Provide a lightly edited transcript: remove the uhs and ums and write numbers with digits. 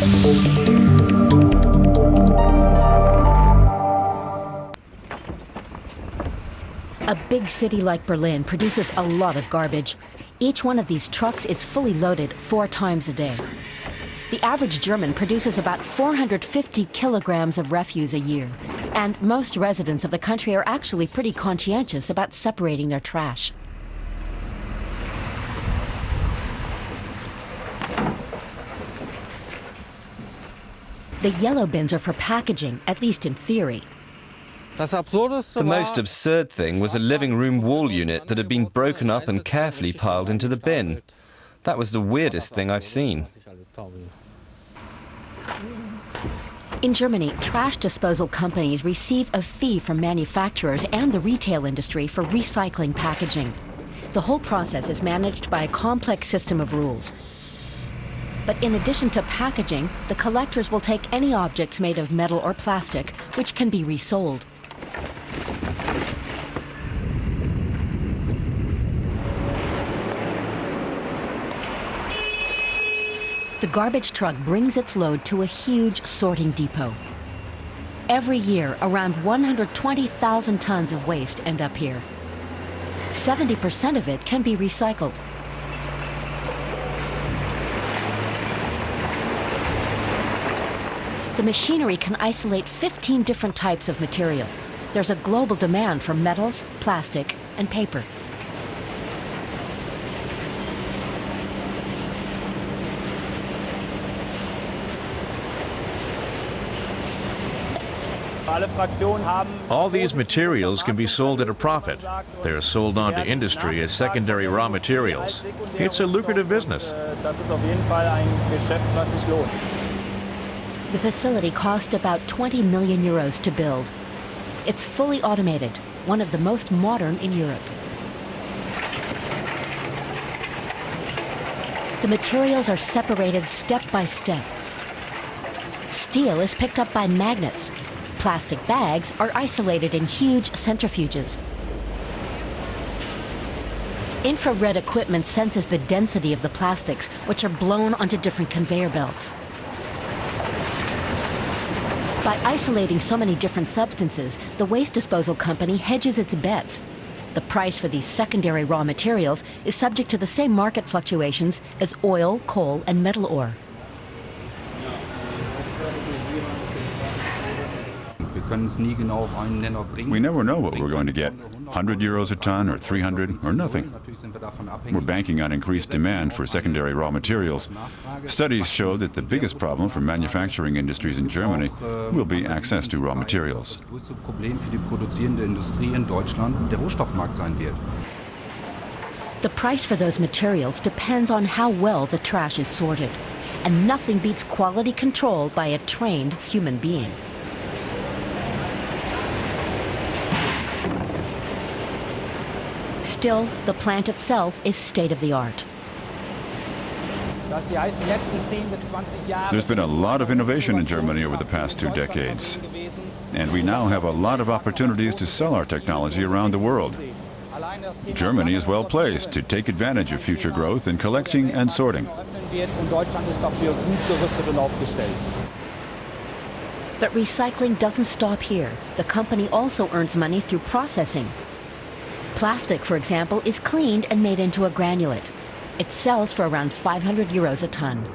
A big city like Berlin produces a lot of garbage. Each one of these trucks is fully loaded 4 times a day. The average German produces about 450 kilograms of refuse a year, and most residents of the country are actually pretty conscientious about separating their trash. The yellow bins are for packaging, at least in theory. The most absurd thing was a living room wall unit that had been broken up and carefully piled into the bin. That was the weirdest thing I've seen. In Germany, trash disposal companies receive a fee from manufacturers and the retail industry for recycling packaging. The whole process is managed by a complex system of rules. But in addition to packaging, the collectors will take any objects made of metal or plastic, which can be resold. The garbage truck brings its load to a huge sorting depot. Every year, around 120,000 tons of waste end up here. 70% of it can be recycled. The machinery can isolate 15 different types of material. There's a global demand for metals, plastic, and paper. All these materials can be sold at a profit. They are sold on to industry as secondary raw materials. It's a lucrative business. The facility cost about 20 million euros to build. It's fully automated, one of the most modern in Europe. The materials are separated step by step. Steel is picked up by magnets. Plastic bags are isolated in huge centrifuges. Infrared equipment senses the density of the plastics, which are blown onto different conveyor belts. By isolating so many different substances, the waste disposal company hedges its bets. The price for these secondary raw materials is subject to the same market fluctuations as oil, coal, and metal ore. We never know what we're going to get. 100 euros a ton or 300 or nothing. We're banking on increased demand for secondary raw materials. Studies show that the biggest problem for manufacturing industries in Germany will be access to raw materials. The price for those materials depends on how well the trash is sorted, and nothing beats quality control by a trained human being. Still, the plant itself is state-of-the-art. There's been a lot of innovation in Germany over the past 2 decades. And we now have a lot of opportunities to sell our technology around the world. Germany is well placed to take advantage of future growth in collecting and sorting. But recycling doesn't stop here. The company also earns money through processing. Plastic, for example, is cleaned and made into a granulate. It sells for around 500 euros a ton.